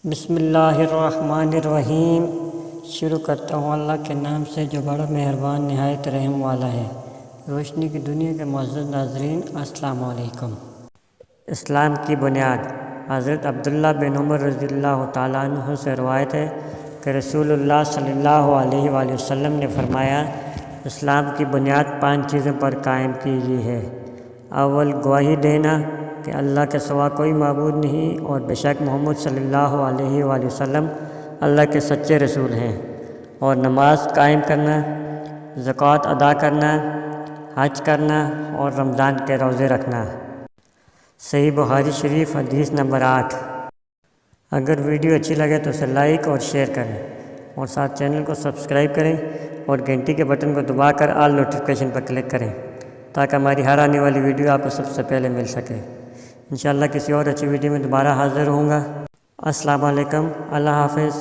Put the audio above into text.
بسم اللہ الرحمن الرحیم۔ شروع کرتا ہوں اللہ کے نام سے جو بڑا مہربان نہایت رحم والا ہے۔ روشنی کی دنیا کے معزز ناظرین، السلام علیکم۔ اسلام کی بنیاد۔ حضرت عبداللہ بن عمر رضی اللہ تعالیٰ عنہ سے روایت ہے کہ رسول اللہ صلی اللہ علیہ وآلہ وسلم نے فرمایا، اسلام کی بنیاد 5 چیزوں پر قائم کی گئی ہے۔ اول، گواہی دینا کہ اللہ کے سوا کوئی معبود نہیں اور بے شک محمد صلی اللہ علیہ وآلہ وسلم اللہ کے سچے رسول ہیں، اور نماز قائم کرنا، زکوٰۃ ادا کرنا، حج کرنا اور رمضان کے روزے رکھنا۔ صحیح بخاری شریف حدیث نمبر 8۔ اگر ویڈیو اچھی لگے تو اسے لائک اور شیئر کریں، اور ساتھ چینل کو سبسکرائب کریں اور گھنٹی کے بٹن کو دبا کر آل نوٹیفیکیشن پر کلک کریں تاکہ ہماری ہر آنے والی ویڈیو آپ کو سب سے پہلے مل سکے۔ انشاءاللہ کسی اور اچھی ویڈیو میں دوبارہ حاضر ہوں گا۔ السلام علیکم، اللہ حافظ۔